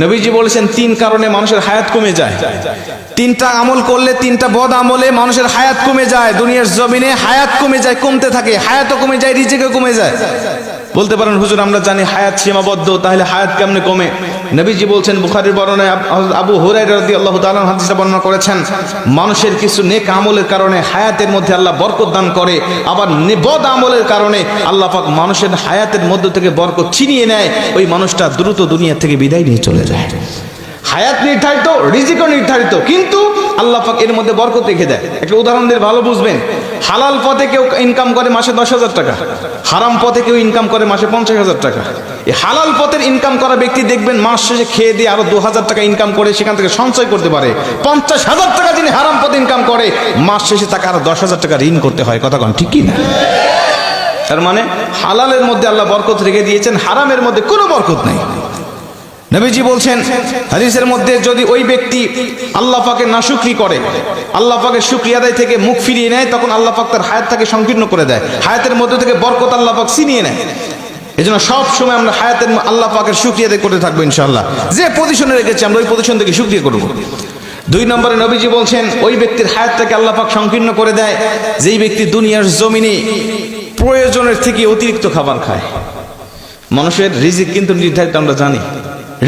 নবীজি বলেছেন তিন কারণে মানুষের হায়াত কমে যায়। তিনটা আমল করলে, তিনটা বদ আমলে মানুষের হায়াত কমে যায়। দুনিয়ার জমিনে হায়াত কমে যায়, কমতে থাকে, হায়াতও কমে যায়, রিজিকও কমে যায়। বলতে পারেন হুজুর আমরা জানি হায়াত সীমাবদ্ধ, তাহলে হায়াত কেমনে কমে? নবীজি বলছেন, বুখারীর বর্ণনায় আবু হুরায়রা রাদিয়াল্লাহু তাআলা হাদিসটা বর্ণনা করেছেন, মানুষের কিছু নেক আমলের কারণে হায়াতের মধ্যে আল্লাহ বরকত দান করে, আবার বদ আমলের কারণে আল্লাহ পাক মানুষের হায়াতের মধ্য থেকে বরকত ছিনিয়ে নেয়, ওই মানুষটা দ্রুত দুনিয়া থেকে বিদায় নিয়ে চলে যায়। হায়াত নির্ধারিত, রিজিকও নির্ধারিত, কিন্তু আল্লাহ পাক এর মধ্যে বরকত রেখে দেয়। একটা উদাহরণ দিয়ে ভালো বুঝবেন। হালাল পথে কেউ ইনকাম করে মাসে 10,000 টাকা, হারাম পথে কেউ ইনকাম করে মাসে 50,000 টাকা। এই হালাল পথের ইনকাম করা ব্যক্তি দেখবেন মাস শেষে খেয়ে দিয়ে আরো 2,000 টাকা ইনকাম করে সেখান থেকে সঞ্চয় করতে পারে। 50,000 টাকা যিনি হারাম পথে ইনকাম করে, মাস শেষে তাকে আরো 10,000 টাকা ঋণ করতে হয়। কথা কোন ঠিক কি না? তার মানে হালালের মধ্যে আল্লাহ বরকত রেখে দিয়েছেন, হারামের মধ্যে কোনো বরকত নেই। নবীজি বলছেন হাদিসের মধ্যে, যদি ওই ব্যক্তি আল্লাহ পাকের নাশুকরি করে, আল্লাহ পাকের শুকরিয়া আদায় থেকে মুখ ফিরিয়ে নেয়, তখন আল্লাহ পাক তার হায়াতটাকে সংকীর্ণ করে দেয়, হায়াতের মধ্যে থেকে বরকত আল্লাহ পাক ছিনিয়ে নেয়। এজন্য সব সময় আমরা হায়াতের আল্লাহ পাকের শুকরিয়া আদায় করতে থাকবো ইনশাআল্লাহ। যে পজিশনে রেখেছি আমরা ওই পজিশন থেকে শুকরিয়া করব। 2 নম্বরে নবীজি বলছেন, ওই ব্যক্তির হায়াতটাকে আল্লাহ পাক সংকীর্ণ করে দেয় যেই ব্যক্তি দুনিয়ার জমিনে প্রয়োজনের থেকে অতিরিক্ত খাবার খায়। মানুষের রিজিক কিন্তু নির্ধারিত, আমরা জানি।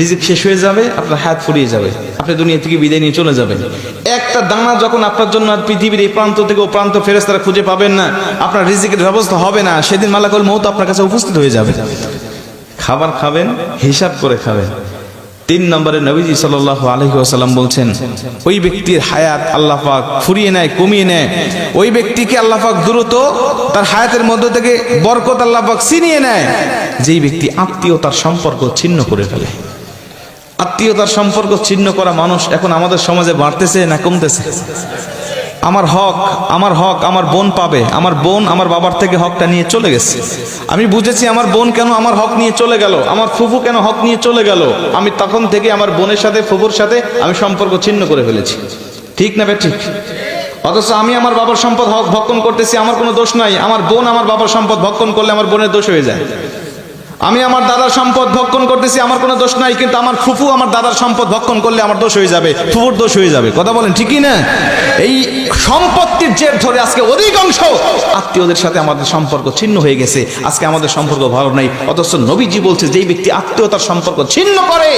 রিজিক শেষ হয়ে যাবে, আপনার হায়াত ফুরিয়ে যাবে, আপনি দুনিয়া থেকে বিদায় নিয়ে চলে যাবেন। একটা দানা যখন আপনার জন্য পৃথিবীর এই প্রান্ত থেকে ও প্রান্ত ফেরেশতারা খুঁজে পাবেন না, আপনার রিজিকের ব্যবস্থা হবে না, সেদিন মালাকুল মউত আপনার কাছে উপস্থিত হয়ে যাবে। খাবার খাবেন, হিসাব করে খাবেন। 3 নম্বরে নবীজি সাল্লাল্লাহু আলাইহি ওয়াসাল্লাম বলছেন, ওই ব্যক্তির হায়াত আল্লাহ পাক ফুরিয়ে নেয়, কমিয়ে নেয়। ওই ব্যক্তিকে আল্লাহ পাক দ্রুত তার হায়াতের মধ্য থেকে বরকত আল্লাহ পাক ছিনিয়ে নেয় যেই ব্যক্তি আত্মীয়তার সম্পর্ক ছিন্ন করে ফেলে। আত্মীয়তার সম্পর্ক ছিন্ন করা মানুষ এখন আমাদের সমাজে বাড়তেছে না কমতেছে? আমার হক আমার বোন পাবে, আমার বোন আমার বাবার থেকে হকটা নিয়ে চলে গেছে। আমি বুঝেছি আমার বোন কেন আমার হক নিয়ে চলে গেল, আমার ফুফু কেন হক নিয়ে চলে গেল। আমি তখন থেকে আমার বোনের সাথে, ফুফুর সাথে আমি সম্পর্ক ছিন্ন করে ফেলেছি। ঠিক না ঠিক? অথচ আমি আমার বাবার সম্পদ হক ভক্ষণ করতেছি, আমার কোনো দোষ নাই। আমার বোন আমার বাবার সম্পদ ভক্ষণ করলে আমার বোনের দোষ হয়ে যায়। আমি আমার দাদার সম্পদ ভক্ষণ করতেছি, আমার কোনো দোষ নাই, কিন্তু আমার ফুফু আমার দাদার সম্পদ ভক্ষণ করলে আমার দোষ হয়ে যাবে, ফুফুর দোষ হয়ে যাবে। কথা বলেন ঠিক কি না? এই সম্পত্তির জের ধরে আজকে অধিকাংশ আত্মীয়দের সাথে আমাদের সম্পর্ক ছিন্ন হয়ে গেছে। আজকে আমাদের সম্পর্ক ভালো নাই। অথচ নবীজি বলছে, যেই ব্যক্তি আত্মীয়তার সম্পর্ক ছিন্ন করে,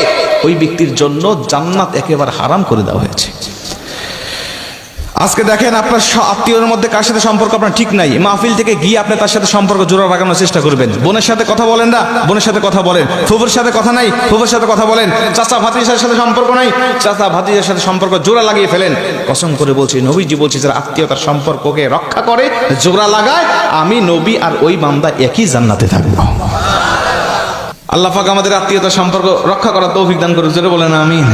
ওই ব্যক্তির জন্য জান্নাত একেবারে হারাম করে দেওয়া হয়েছে। আজকে দেখেন, আপনার আত্মীয়র মধ্যে কার সাথে সম্পর্ক আপনার ঠিক নাই, মাহফিল থেকে গিয়ে আপনি তার সাথে সম্পর্ক জোড়া লাগানোর চেষ্টা করবেন। বোনের সাথে কথা বলেন না, বোনের সাথে কথা বলেন। ফুফুর সাথে কথা নাই, ফুফুর সাথে কথা বলেন। চাচা ভাতিজার সাথে সম্পর্ক নাই, চাচা ভাতিজার সাথে সম্পর্ক জোড়া লাগিয়ে ফেলেন। কসম করে বলছি, নবীজি বলছি, যারা আত্মীয়তার সম্পর্ককে রক্ষা করে, জোড়া লাগায়, আমি নবী আর ওই বান্দা একই জান্নাতে থাকবো। আল্লাহ পাক আমাদের আত্মীয়তার সম্পর্ক রক্ষা করার তৌফিক দান করুক। জোরে বলেন আমিন।